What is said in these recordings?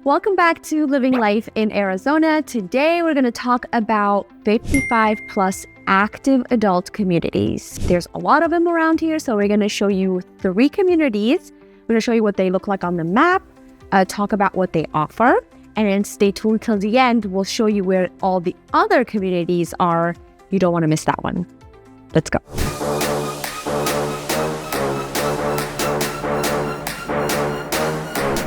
Welcome back to Living Life in Arizona. Today, we're going to talk about 55 plus active adult communities. There's a lot of them around here, so we're going to show you 3 communities. We're going to show you what they look like on the map, talk about what they offer, and then stay tuned till the end. We'll show you where all the other communities are. You don't want to miss that one. Let's go.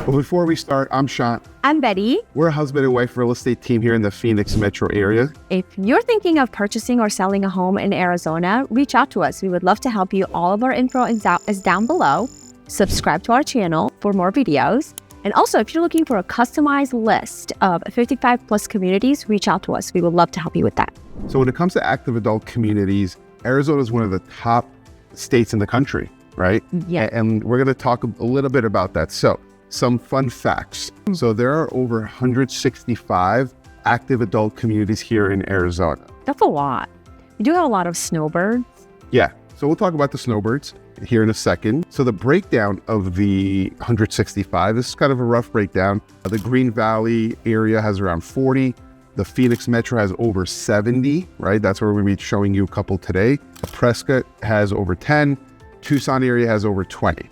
Well, before we start, I'm Sean. I'm Betty. We're a husband and wife real estate team here in the Phoenix metro area. If you're thinking of purchasing or selling a home in Arizona, reach out to us. We would love to help you. All of our info is down below. Subscribe to our channel for more videos. And also, if you're looking for a customized list of 55 plus communities, reach out to us. We would love to help you with that. So when it comes to active adult communities, Arizona is one of the top states in the country, right? Yeah. And we're going to talk a little bit about that. So some fun facts. So there are over 165 active adult communities here in Arizona. That's a lot. We do have a lot of snowbirds. Yeah. So we'll talk about the snowbirds here in a second. So the breakdown of the 165, this is kind of a rough breakdown. The Green Valley area has around 40. The Phoenix Metro has over 70, right? That's where we'll be showing you a couple today. Prescott has over 10. Tucson area has over 20.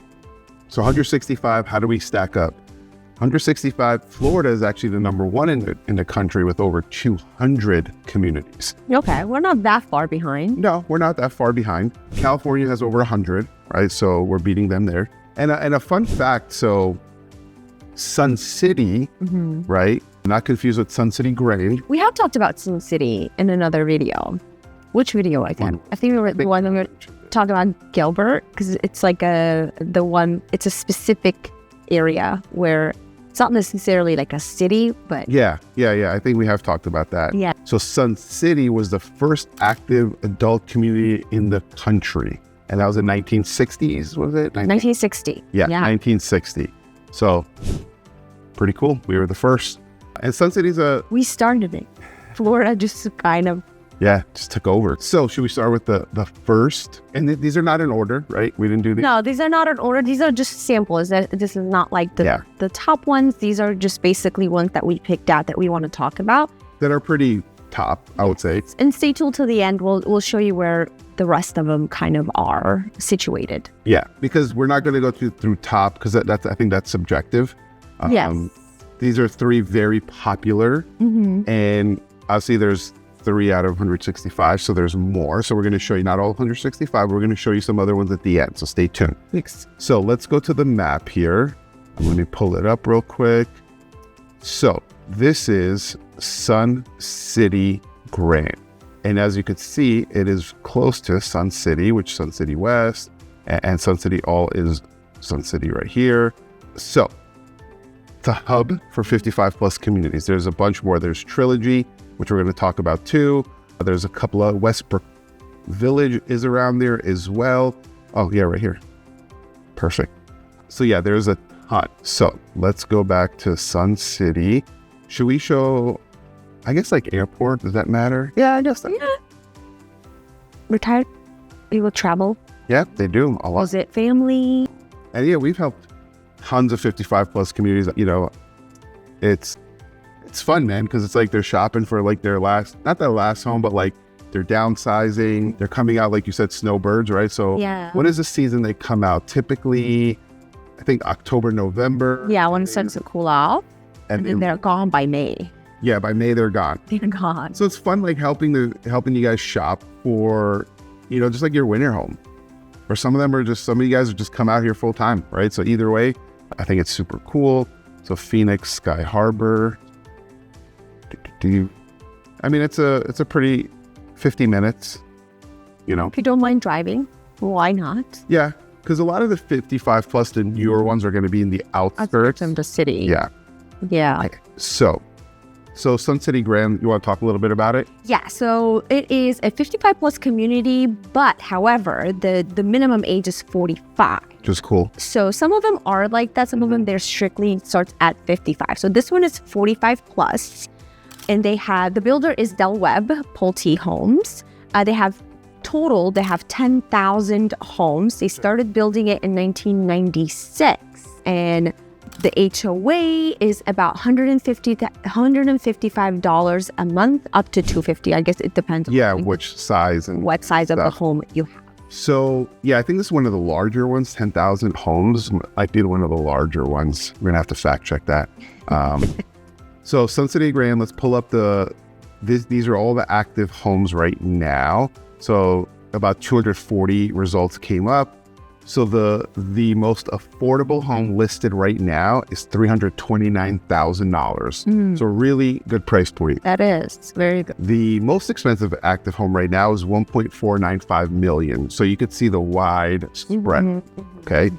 So 165, how do we stack up? 165, Florida is actually the number 1 in the country with over 200 communities. Okay, we're not that far behind. No, we're not that far behind. California has over 100, right? So we're beating them there. And a fun fact, so Sun City, right? Not confused with Sun City Grange. We have talked about Sun City in another video. Which video I think? I think we were the one that we were talking about Gilbert, because it's like it's a specific area where it's not necessarily like a city, but Yeah. I think we have talked about that. Yeah. So Sun City was the first active adult community in the country. And that was in 1960s, was it? 1960. Yeah, 1960. So pretty cool. We were the first. And Sun City's We started it. Florida just kind of just took over. So should we start with the first? And these are not in order, right? We didn't do these. No, these are not in order. These are just samples. This is not like the top ones. These are just basically ones that we picked out that we want to talk about. That are pretty top, I would say. And stay tuned till the end. We'll show you where the rest of them kind of are situated. Yeah, because we're not going to go through top, because I think that's subjective. Yes. These are 3 very popular, and obviously there's 3 out of 165, so there's more. So we're going to show you not all 165. We're going to show you some other ones at the end, so stay tuned. Thanks. So let's go to the map here. Let me pull it up real quick. So this is Sun City Grange. And as you can see, it is close to Sun City, which Sun City West, and Sun City all is Sun City right here. So it's a hub for 55 plus communities. There's a bunch more. There's Trilogy, which we're going to talk about too. There's a couple of Westbrook Village is around there as well. Oh yeah, right here. Perfect. So yeah, there's a ton. So let's go back to Sun City. Should we show, I guess, like airport? Does that matter? Yeah, I guess. Yeah. Retired people travel. Yeah, they do a lot. Was it family? And yeah, we've helped tons of 55 plus communities. You know, it's fun, man, because it's like they're shopping for like not their last home, but like they're downsizing. They're coming out, like you said, snowbirds, right? So when is the season they come out? Typically, I think October, November. Yeah, when it starts to cool off. And then they're gone by May. Yeah, by May they're gone. They're gone. So it's fun, like helping you guys shop for, just like your winter home. Or some of you guys are just come out here full time, right? So either way, I think it's super cool. So Phoenix, Sky Harbor. I mean, it's a pretty 50 minutes, If you don't mind driving, why not? Yeah, because a lot of the 55 plus, the newer ones are going to be in the outskirts of the city. Yeah. Yeah. So Sun City Grange, you want to talk a little bit about it? Yeah, so it is a 55 plus community, but however, the minimum age is 45. Which is cool. So some of them are like that. Some of them, they're strictly starts at 55. So this one is 45 plus. And the builder is Del Webb Pulte Homes. They have 10,000 homes. They started building it in 1996. And The HOA is about $155 a month, up to $250. I guess it depends on which size and what size of the stuff. home you have. So, I think this is one of the larger ones, 10,000 homes. Might be one of the larger ones. We're going to have to fact check that. So Sun City Grand, let's pull up these are all the active homes right now. So about 240 results came up. So the most affordable home listed right now is $329,000. So really good price point. That is very good. The most expensive active home right now is $1.495 million. So you could see the wide spread. Okay.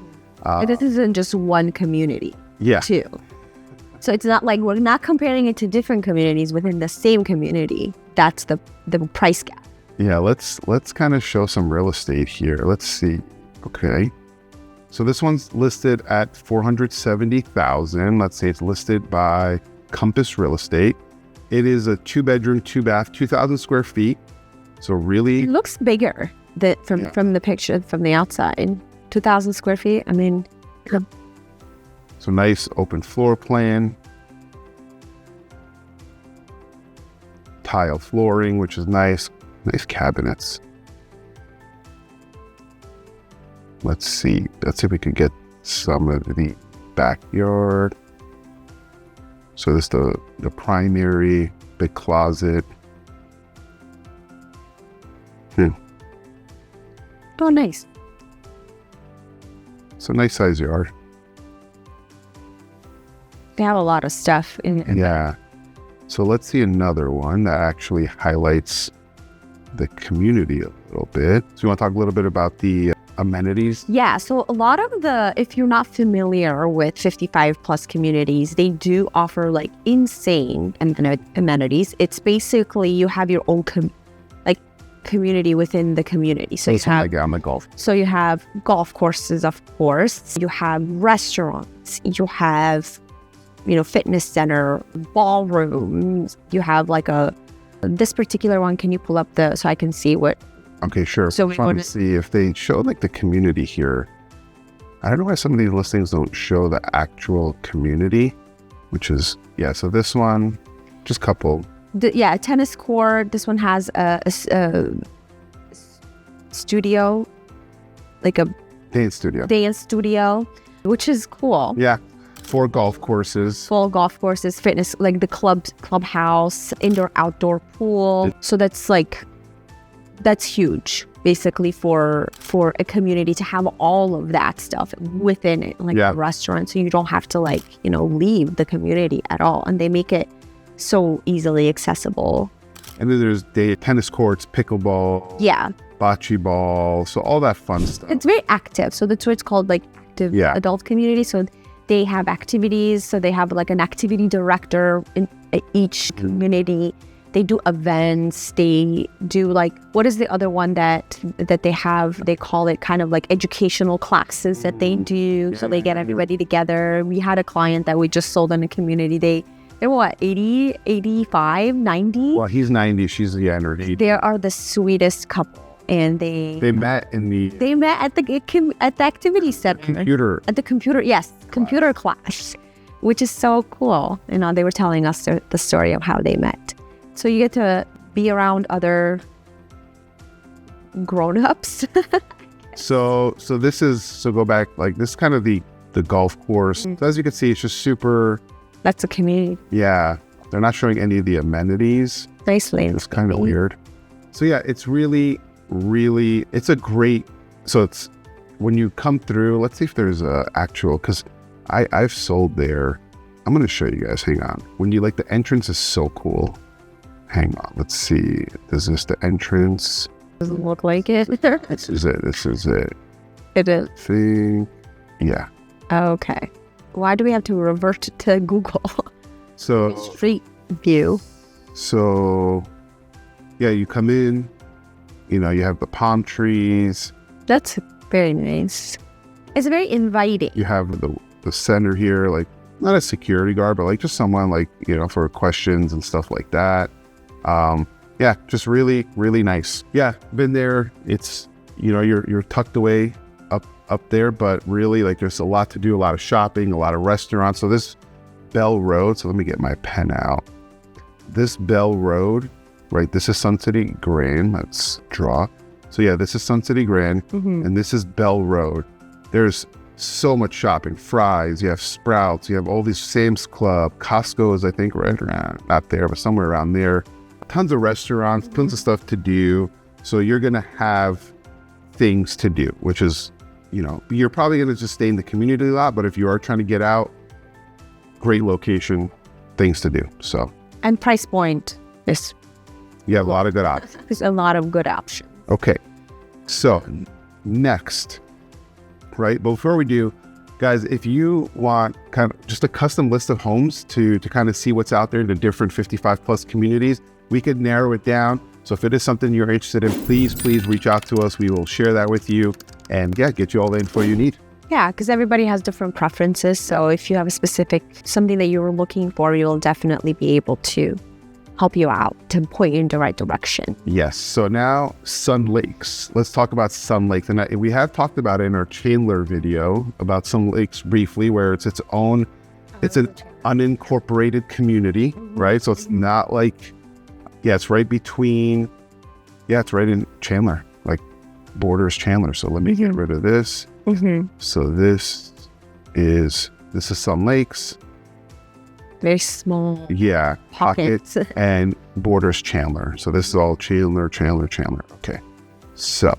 This isn't just one community. Yeah. Too. So it's not like we're not comparing it to different communities within the same community. That's the price gap. Yeah. Let's kind of show some real estate here. Let's see. Okay. So this one's listed at $470,000. Let's say it's listed by Compass Real Estate. It is a 2-bedroom, 2-bath, 2,000 square feet. So really, it looks bigger from the picture from the outside. 2,000 square feet. I mean, so nice open floor plan. Tile flooring, which is nice. Nice cabinets. Let's see if we could get some of the backyard. So this is the primary, big closet. Oh, nice. It's a nice size yard. They have a lot of stuff in it. Yeah. So let's see another one that actually highlights the community a little bit. So you want to talk a little bit about the amenities? Yeah, so a lot of if you're not familiar with 55 plus communities, they do offer like insane amenities. It's basically you have your own community within the community. So you have on the golf. So you have golf courses, of course. You have restaurants. You have, fitness center, ballrooms. You have like this particular one. Can you pull up so I can see what? Okay, sure. So I'm trying to see if they show like the community here. I don't know why some of these listings don't show the actual community, which is, so this one, just a couple. A tennis court. This one has a studio, like a dance studio, which is cool. Yeah. 4 golf courses. Full golf courses, fitness, like the clubhouse, indoor-outdoor pool. So that's huge, basically, for a community to have all of that stuff within it, like a restaurant. So you don't have to leave the community at all. And they make it so easily accessible. And then there's tennis courts, pickleball, bocce ball, so all that fun stuff. It's very active. So that's what it's called, like active adult community. So they have activities. So they have like an activity director in each community. They do events. They do what is the other one that they have? They call it kind of like educational classes that they do. So they get everybody together. We had a client that we just sold in a community. They're what, 80, 85, 90? Well, he's 90. She's in her 80s. They are the sweetest couple. And they met at the activity center. Computer class, which is so cool. They were telling us the story of how they met. So you get to be around other grown-ups. So go back, this is kind of the golf course. So as you can see, it's just super. That's a community. Yeah. They're not showing any of the amenities. Nicely. It's kind of weird. So it's really, really, it's a great, so it's, when you come through, let's see if there's because I've sold there. I'm going to show you guys. Hang on. When you the entrance is so cool. Hang on. Let's see. This is the entrance. Doesn't look like it. This is it. It is. See? Yeah. Okay. Why do we have to revert to Google? So Street view. So, you come in, you have the palm trees. That's very nice. It's very inviting. You have the center here, not a security guard, but just someone for questions and stuff like that. Just really, really nice. Yeah, been there. It's, you're tucked away up up there, but really like there's a lot to do, a lot of shopping, a lot of restaurants. So this Bell Road, so let me get my pen out. This Bell Road, right? This is Sun City Grand. Let's draw. So yeah, this is Sun City Grand, and this is Bell Road. There's so much shopping. Fry's, you have Sprouts, you have all these Sam's Club, Costco is I think right around, not there, but somewhere around there. Tons of restaurants, tons of stuff to do. So you're gonna have things to do, which is, you know, you're probably gonna just stay in the community a lot, but if you are trying to get out, great location, things to do. So. And price point is. You have a lot of good options. There's a lot of good options. Okay, so next, right, before we do, guys, if you want kind of just a custom list of homes to kind of see what's out there in the different 55 plus communities, we could narrow it down. So if it is something you're interested in, please reach out to us. We will share that with you and yeah, get you all the info you need. Yeah, because everybody has different preferences. So if you have a specific, something that you were looking for, you'll definitely be able to help you out, to point you in the right direction. Yes. So now Sun Lakes. Let's talk about Sun Lakes. And we have talked about it in our Chandler video about Sun Lakes briefly, where it's its own, it's an unincorporated community, right? So it's not like, yeah, it's right between, yeah, it's right in Chandler, like borders Chandler. So let me get rid of this. So this is Sun Lakes. Very small. Yeah, pockets. And borders Chandler. So this is all Chandler. Okay. So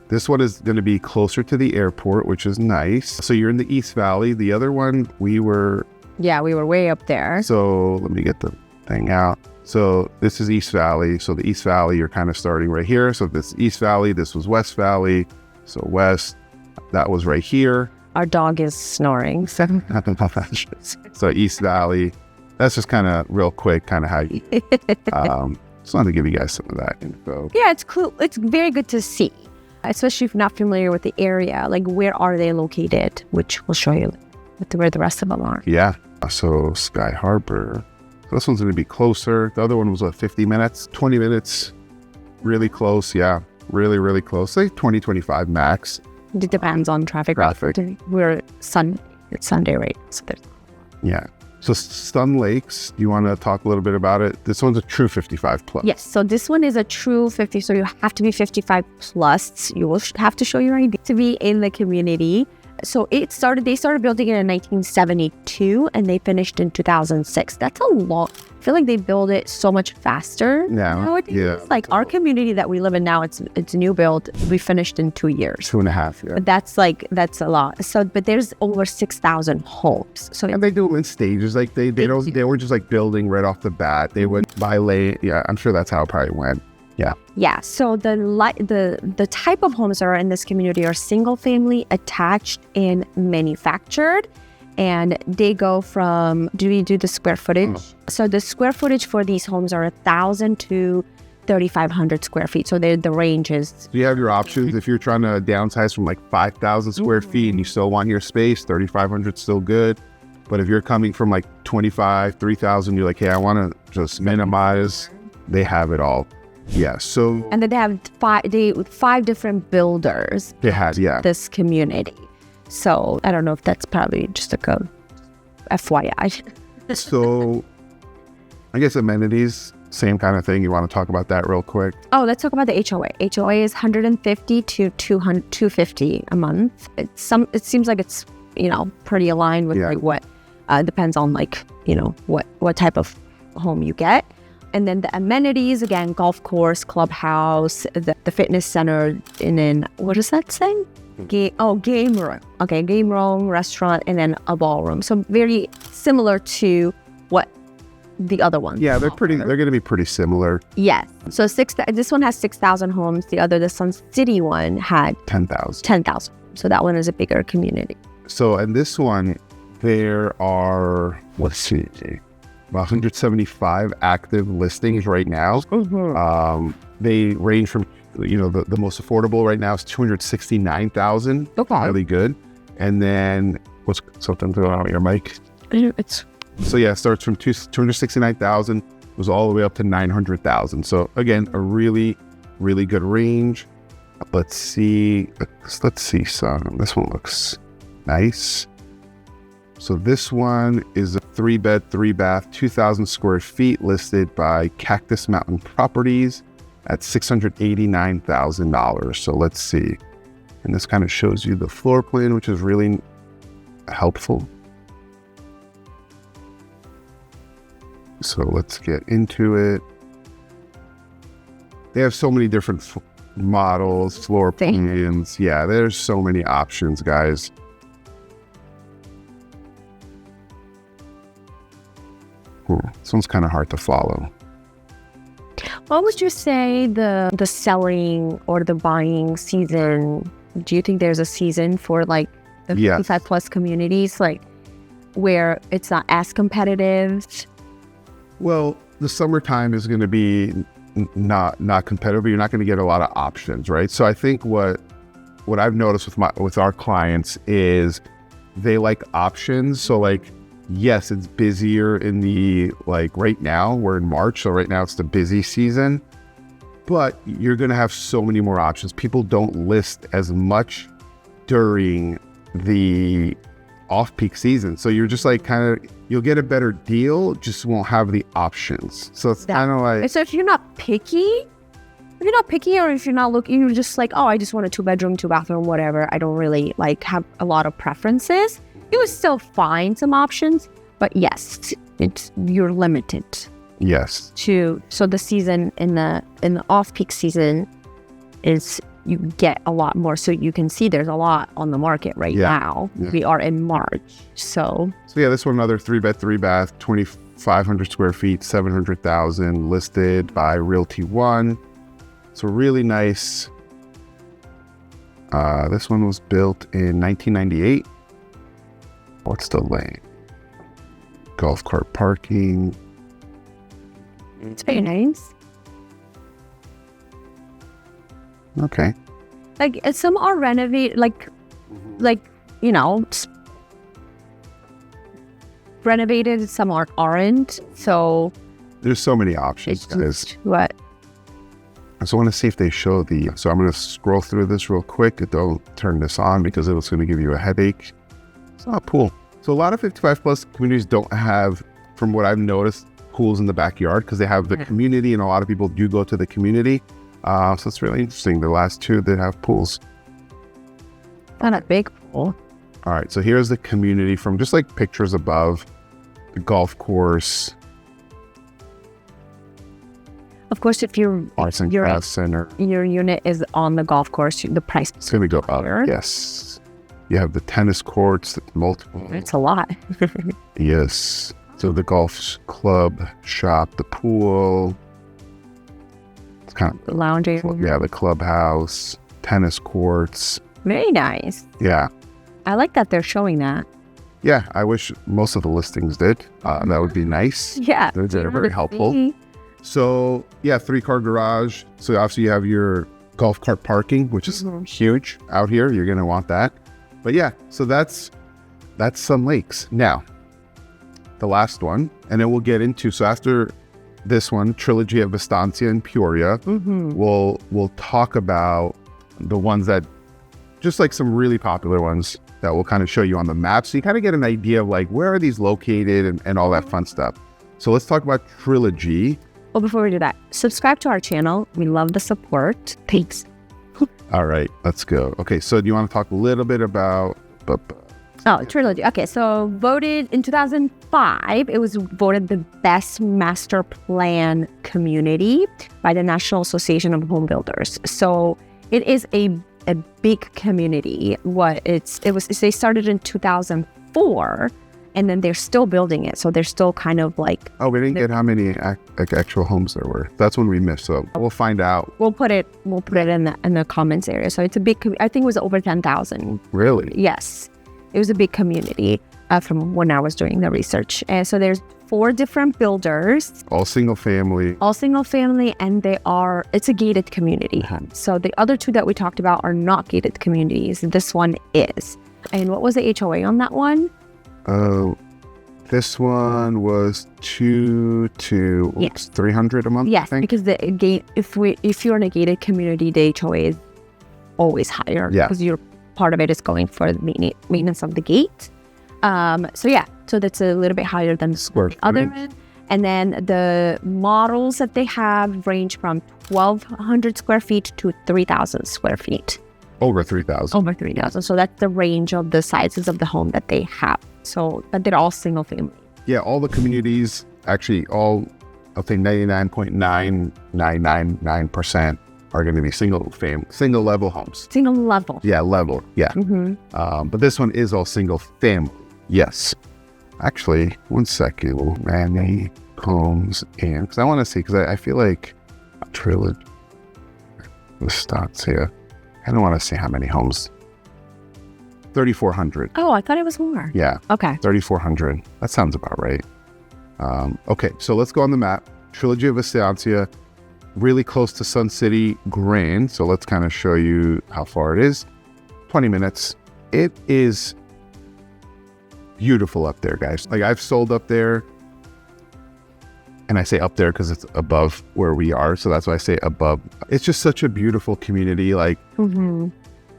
this one is going to be closer to the airport, which is nice. So you're in the East Valley. The other one, we were way up there. So let me get the thing out. So this is East Valley. So the East Valley, you're kind of starting right here. So this East Valley, this was West Valley. So West, that was right here. Our dog is snoring. So East Valley, that's just kind of real quick, kind of how you, just wanted to give you guys some of that info. Yeah, it's cool. It's very good to see, especially if you're not familiar with the area. Like, where are they located? Which we'll show you where the rest of them are. Yeah. So Sky Harbor. So this one's going to be closer. The other one was 50 minutes, 20 minutes, really close. Yeah, really close. Like 20, 25 max. It depends on traffic. It's Sunday, right? So there's. Yeah. So Sun Lakes, do you want to talk a little bit about it? This one's a true 55 plus. Yes. So this one is a true 50. So you have to be 55 plus. You will have to show your ID to be in the community. So they started building it in 1972 and they finished in 2006. That's a lot. I feel like they build it so much faster nowadays. Yeah. Like our community that we live in now, it's a new build. We finished in 2 years. 2.5, yeah. But that's a lot. So, but there's over 6,000 homes. So and they do them in stages. Like they were just like building right off the bat. They would buy late. Yeah, I'm sure that's how it probably went. Yeah. Yeah. So the type of homes that are in this community are single family, attached, and manufactured. And they go from, do we do the square footage? Oh. So the square footage for these homes are 1,000 to 3,500 square feet. So the range is. So you have your options. If you're trying to downsize from like 5,000 square feet and you still want your space, 3,500 is still good. But if you're coming from like 25, 3,000, you're like, hey, I want to just minimize. They have it all. Yeah, so... And then they have five different builders. They had, yeah. This community. So, I don't know if that's probably just like a FYI. So, I guess amenities, same kind of thing. You want to talk about that real quick? Oh, let's talk about the HOA. HOA is $150 to $250 a month. It seems like it's, pretty aligned with like what, depends on like, what type of home you get. And then the amenities, again, golf course, clubhouse, the fitness center, and then, what is that saying? Game room. Okay, game room, restaurant, and then a ballroom. So very similar to what the other ones. Yeah, they're going to be pretty similar. Yes. So this one has 6,000 homes. The Sun City one had 10,000. 10,000. So that one is a bigger community. So, and this one, there are, let's see, 175 active listings right now. They range from, the most affordable right now is 269,000. Okay. Really good. And then what's something to out your mic? It starts from 269,000, goes all the way up to 900,000. So again, a really, really good range. Let's see some. This one looks nice. So this one is a 3-bed, 3-bath, 2,000 square feet, listed by Cactus Mountain Properties at $689,000. So let's see. And this kind of shows you the floor plan, which is really helpful. So let's get into it. They have so many different models, floor plans. Yeah, there's so many options, guys. This one's kind of hard to follow. What would you say the selling or the buying season? Do you think there's a season for like the 55 plus communities, like where it's not as competitive? Well, the summertime is going to be not competitive. You're not going to get a lot of options, right? So I think what I've noticed with our clients is they like options. So like, yes, it's busier in the, like right now, we're in March. So right now it's the busy season, but you're going to have so many more options. People don't list as much during the off-peak season. So you're just like you'll get a better deal, just won't have the options. So it's kind of like... So if you're not picky, or if you're not looking, you're just like, oh, I just want a 2-bedroom, 2-bathroom, whatever. I don't really like have a lot of preferences. You would still find some options, but yes, you're limited. Yes. So the season in the off-peak season is you get a lot more. So you can see there's a lot on the market right now. Yeah. We are in March. So yeah, this one, another 3-bed, 3-bath, 2,500 square feet, 700,000, listed by Realty One. So really nice. This one was built in 1998. What's the lane? Golf cart parking. It's very nice. Okay. Like some are renovated, like renovated. Some aren't. So there's so many options, guys. What? I just want to see if they show so I'm going to scroll through this real quick. Don't turn this on because it's going to give you a headache. It's not a pool. So a lot of 55 plus communities don't have, from what I've noticed, pools in the backyard because they have the community, and a lot of people do go to the community. So it's really interesting. The last two that have pools. Not a big pool. All right. So here's the community from just like pictures above the golf course. Of course, if your Arts and Crafts Center, your unit is on the golf course, the price is going to go up. Yes. You have the tennis courts, multiple. It's a lot. Yes. So the golf club shop, the pool. It's kind of the lounge area. Yeah, the clubhouse, tennis courts. Very nice. Yeah. I like that they're showing that. Yeah, I wish most of the listings did. That would be nice. Yeah. They're very helpful. So yeah, 3-car garage. So obviously you have your golf cart parking, which is huge out here. You're going to want that. But yeah, so that's Sun Lakes. Now, the last one, and then we'll get into, so after this one, Trilogy of Vistancia and Peoria, we'll talk about the ones that, just like some really popular ones that we'll kind of show you on the map. So you kind of get an idea of like, where are these located and all that fun stuff. So let's talk about Trilogy. Well, before we do that, subscribe to our channel. We love the support. Thanks. All right, let's go. Okay, so do you want to talk a little bit about... Trilogy. Okay, so voted in 2005, it was voted the best master plan community by the National Association of Home Builders. So it is a big community. They started in 2004, and then they're still building it. So they're still kind of like... Oh, we didn't get how many actual homes there were. That's when we missed. So we'll find out. We'll put it in the comments area. So it's a big, I think it was over 10,000. Really? Yes. It was a big community from when I was doing the research. And so there's 4 different builders. All single family. And it's a gated community. So the other 2 that we talked about are not gated communities. This one is. And what was the HOA on that one? This one was 300 a month. Yes, I think. because the gate, if you're in a gated community, the HOA is always higher Yeah. because your part of it is going for the maintenance of the gate. So that's a little bit higher than Square the other footage. end. And then the models that they have range from 1,200 square feet to 3,000 square feet. Over 3,000. Over 3,000. So that's the range of the sizes of the home that they have. So, but they're all single family. Yeah, all the communities, actually all, I'll say 99.9999% are going to be single level homes. Single level. Yeah, level. Yeah. But this one is all single family. Yes. Actually, one second. Many homes in, because I want to see, because I feel like Trilogy, Vistancia, I don't want to see how many homes. 3,400. Oh, I thought it was more. Yeah. Okay. 3,400. That sounds about right. Okay, so let's go on the map. Trilogy of Vistancia, really close to Sun City Grand. So let's kind of show you how far it is. 20 minutes. It is beautiful up there, guys. Like, I've sold up there, and I say up there because it's above where we are. So that's why I say above. It's just such a beautiful community. Like,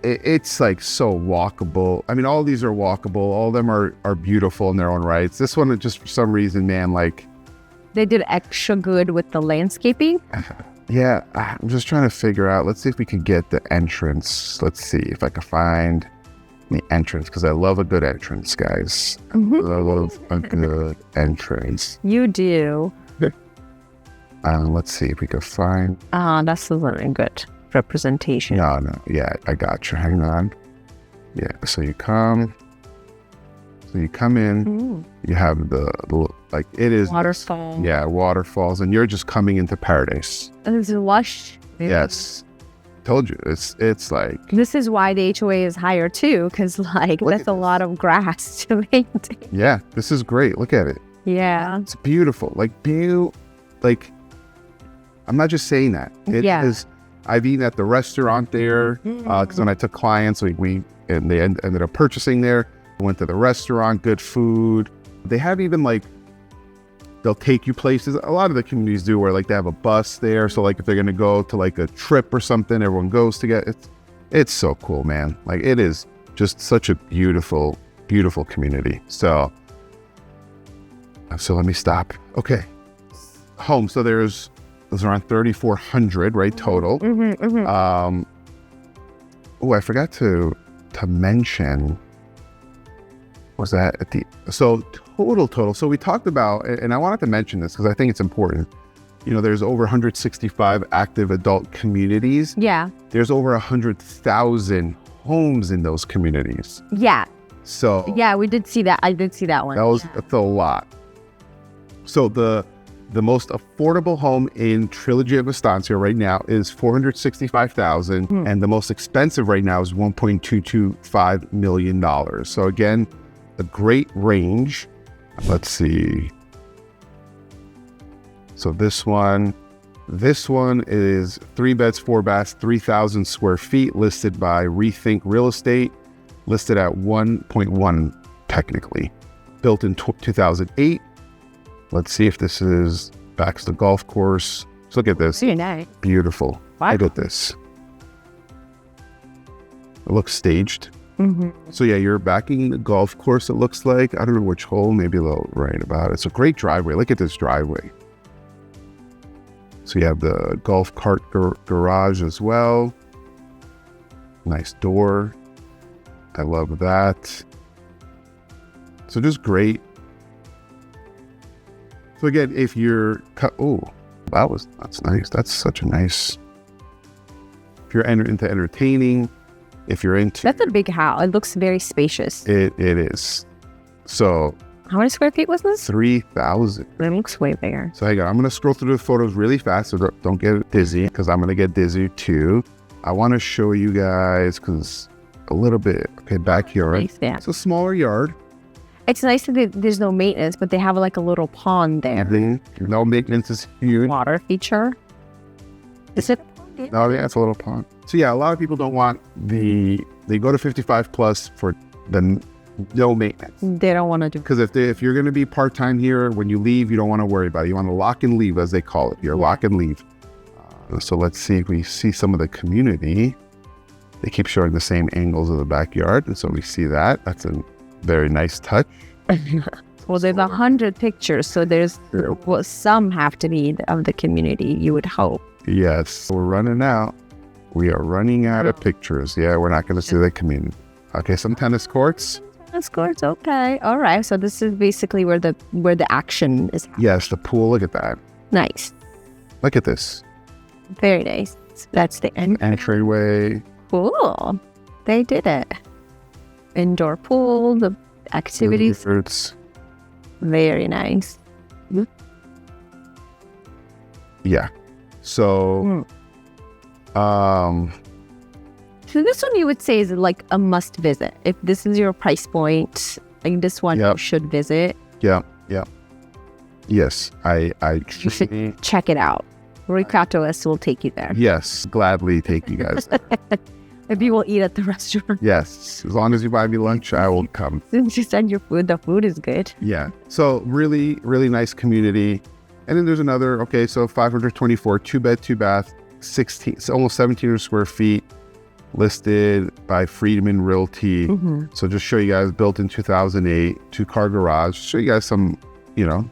it's like so walkable. I mean, all these are walkable. All of them are beautiful in their own rights. This one, just for some reason, man, like, they did extra good with the landscaping. Yeah, I'm just trying to figure out. Let's see if we can get the entrance. Let's see if I can find the entrance, because I love a good entrance, guys. I love a good entrance. You do. Let's see if we can find. That's a very good representation. No. Yeah, I got you. Hang on. Yeah, so you come in. You have the like, it is Waterfall. Yeah, waterfalls, and you're just coming into paradise. And it's lush. Yes. Told you, it's like, This is why the HOA is higher too, because like Look that's at a this. lot of grass to maintain. yeah, this is great. Look at it. Yeah. It's beautiful. Like, I'm not just saying that. It is. I've eaten at the restaurant there, because when I took clients, they ended up purchasing there. Went to the restaurant, good food. They have even like, they'll take you places. A lot of the communities do, where like they have a bus there. So like if they're gonna go to like a trip or something, everyone goes together. It's so cool, man. Like, it is just such a beautiful, beautiful community. So let me stop. Okay. Home. So there's around 3,400, right? Total. Oh, I forgot to mention, was that at the, so total. So we talked about, and I wanted to mention this because I think it's important. You know, there's over 165 active adult communities. Yeah. There's over 100,000 homes in those communities. Yeah. So Yeah, we did see that. I did see that one. that's a lot. So the most affordable home in Trilogy of Vistancia right now is $465,000, and the most expensive right now is $1.225 million. So again, a great range. Let's see. So this one is 3 beds, 4 baths, 3,000 square feet, listed by Rethink Real Estate, listed at 1.1 technically. Built in 2008. Let's see if this is backs the golf course. Let's look at this. Very nice. Beautiful. Wow. Look at this. It looks staged. So yeah, you're backing the golf course, it looks like. I don't know which hole, maybe a little right about it. It's a great driveway. Look at this driveway. So you have the golf cart garage as well. Nice door. I love that. So just great. So again, if you're, that's nice. That's such a nice, if you're into entertaining, if you're into. That's a big house. It looks very spacious. It is. So. How many square feet was this? 3,000. It looks way bigger. So hang on, I'm going to scroll through the photos really fast, so don't get dizzy, because I'm going to get dizzy too. I want to show you guys, because a little bit, okay, backyard. Nice, yeah. It's a smaller yard. It's nice that there's no maintenance, but they have like a little pond there. No maintenance is huge. Water feature. Is it? No, yeah, it's a little pond. So yeah, a lot of people don't want they go to 55 plus for the no maintenance. They don't want to do. Because if you're going to be part-time here, when you leave, you don't want to worry about it. You want to lock and leave, as they call it. Lock and leave. So let's see if we see some of the community. They keep showing the same angles of the backyard. And so we see that. That's a very nice touch. Well, there's 100 pictures, so there's some have to be of the community, you would hope. Yes, we're running out. We are running out of pictures. Yeah, we're not going to see the community. Okay, some tennis courts. Tennis courts, okay. All right, so this is basically where the action is happening. Yes, the pool. Look at that. Nice. Look at this. Very nice. That's the entryway. Cool. They did it. Indoor pool, the activities. Very nice. Yeah. So, so this one you would say is like a must visit. If this is your price point, like this one you should visit. Yeah. Yes, I you should check it out. Ricardo S will take you there. Yes, gladly take you guys. Maybe we'll eat at the restaurant. Yes, as long as you buy me lunch, I will come. Since you send your food, the food is good. Yeah, so really, really nice community. And then there's another, okay, so 524, 2-bed, 2-bath, 16, so almost 1,700 square feet, listed by Friedman Realty. So just show you guys, built in 2008, 2-car garage. Show you guys some,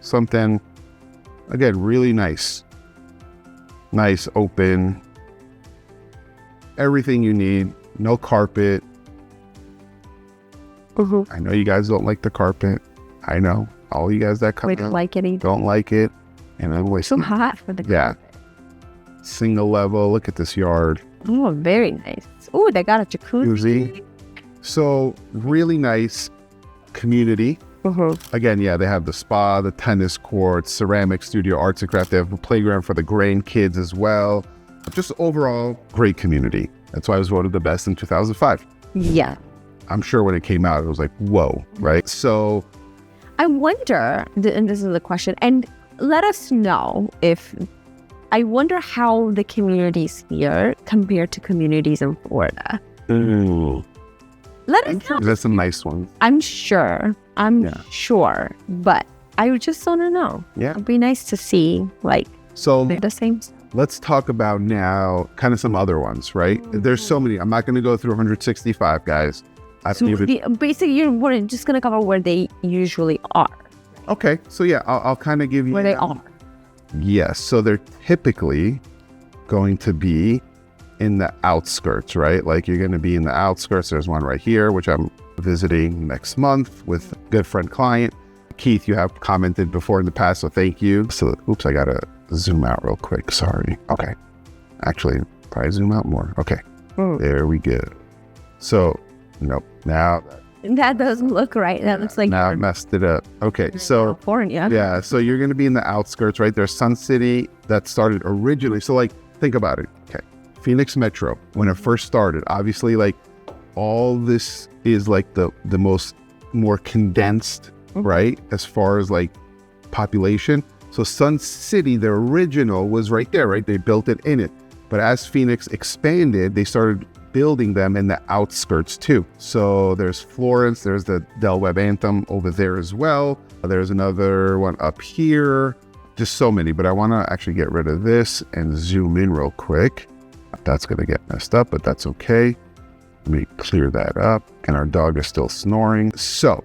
something, again, really nice. Nice, open, everything you need, no carpet. I know you guys don't like the carpet. I know. All you guys that come don't like it either. Don't like it. And I'm wasting. So hot for the carpet. Single level. Look at this yard. Oh, very nice. Oh, they got a jacuzzi. So really nice community. Again, they have the spa, the tennis courts, ceramic studio, arts and craft. They have a playground for the grandkids as well. Just overall, great community. That's why it was voted the best in 2005. Yeah. I'm sure when it came out, it was like, whoa, right? So I wonder, and this is a question, and let us know I wonder how the communities here compare to communities in Florida. Let us know. There's some nice ones. I'm sure, but I just want to know. Yeah. It'd be nice to see, so they're the same stuff. Let's talk about now kind of some other ones, right? There's so many. I'm not going to go through 165, guys. Basically, you're just going to cover where they usually are. Okay. So, I'll kind of give you... Where they are. Yes. So, they're typically going to be in the outskirts, right? Like, you're going to be in the outskirts. There's one right here, which I'm visiting next month with a good friend client. Keith, you have commented before in the past, so thank you. So, oops, I got to zoom out real quick. Sorry. Okay. Actually, probably zoom out more. Okay. There we go. So, nope. Now that doesn't look right. That looks like now I messed it up. Okay. So California. Yeah. So you're going to be in the outskirts, right? There's Sun City that started originally. So think about it. Okay. Phoenix Metro, when it first started, obviously all this is the more condensed, right? As far as population. So Sun City, the original, was right there, right? They built it in it. But as Phoenix expanded, they started building them in the outskirts too. So there's Florence, there's the Del Webb Anthem over there as well. There's another one up here. Just so many, but I want to actually get rid of this and zoom in real quick. That's going to get messed up, but that's okay. Let me clear that up. And our dog is still snoring. So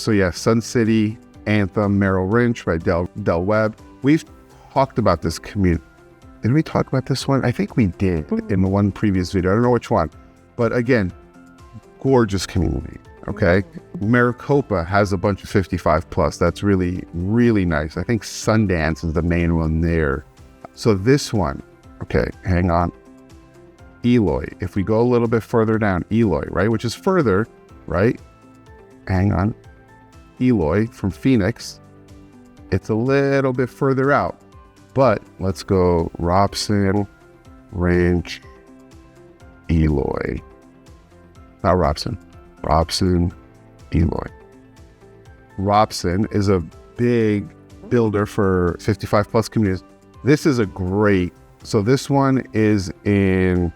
yeah, Sun City, Anthem, Merrill Lynch by Del Webb. We've talked about this community. Did we talk about this one? I think we did in the one previous video. I don't know which one. But again, gorgeous community, okay? Maricopa has a bunch of 55 plus. That's really, really nice. I think Sundance is the main one there. So this one, okay, hang on. Eloy. If we go a little bit further down, Eloy, right? Which is further, right? Hang on. Eloy from Phoenix. It's a little bit further out. But let's go Robson, Ranch, Eloy. Not Robson. Robson, Eloy. Robson is a big builder for 55 plus communities. This is so this one is in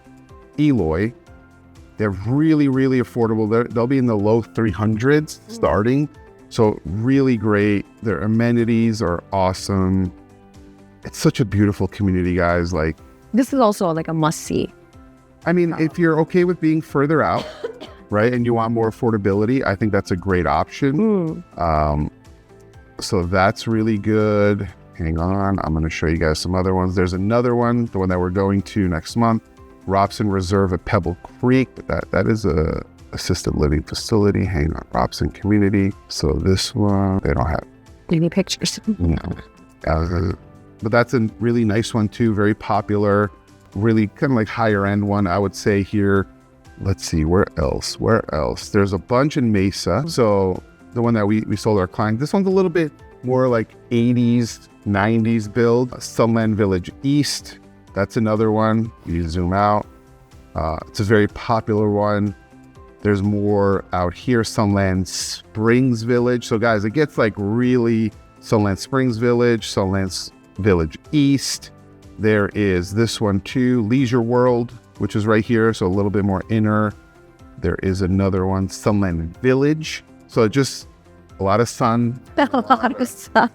Eloy. They're really, really affordable. They'll be in the low 300s starting. So really great. Their amenities are awesome. It's such a beautiful community, guys. This is also a must-see. I mean, if you're okay with being further out, right, and you want more affordability, I think that's a great option. So that's really good. Hang on, I'm going to show you guys some other ones. There's another one, the one that we're going to next month, Robson Reserve at Pebble Creek. That is a assisted living facility. Hang on, Robson Community. So this one, they don't have any pictures. No. But that's a really nice one too, very popular, really kind of like higher end one, I would say here. Let's see, where else? There's a bunch in Mesa. So the one that we sold our client, this one's a little bit more like 80s, 90s build. Sunland Village East, that's another one. You zoom out. It's a very popular one. There's more out here, Sunland Springs Village. So guys, it gets like really Sunland Springs Village, Sunland Village East. There is this one too, Leisure World, which is right here, so a little bit more inner. There is another one, Sunland Village. So just a lot of sun. A lot of sun.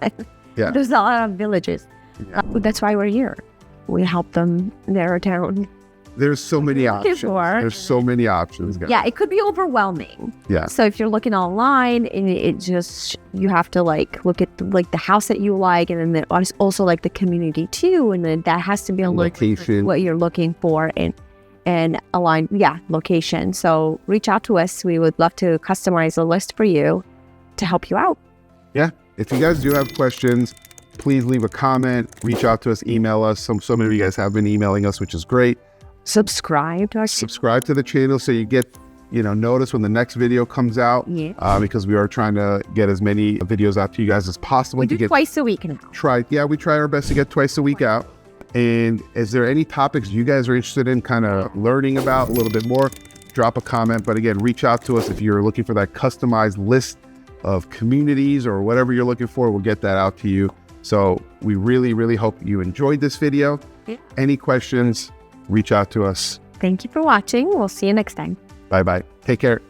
Yeah. There's a lot of villages. Yeah. That's why we're here. We help them narrow down. There's so many options. There's so many options, guys. Yeah, it could be overwhelming. Yeah. So if you're looking online, and it just, you have to like look at like the house that you like, and then there's also like the community too, and then that has to be a location, what you're looking for, and align. Yeah, location. So reach out to us. We would love to customize a list for you to help you out. Yeah. If you guys do have questions, please leave a comment. Reach out to us. Email us. So many of you guys have been emailing us, which is great. Subscribe to the channel so you get notice when the next video comes out. Yeah. Because we are trying to get as many videos out to you guys as possible. We do twice a week now. We try our best to get twice a week out. And is there any topics you guys are interested in kind of learning about a little bit more? Drop a comment. But again, reach out to us if you're looking for that customized list of communities or whatever you're looking for. We'll get that out to you. So we really, really hope you enjoyed this video. Yeah. Any questions? Reach out to us. Thank you for watching. We'll see you next time. Bye-bye. Take care.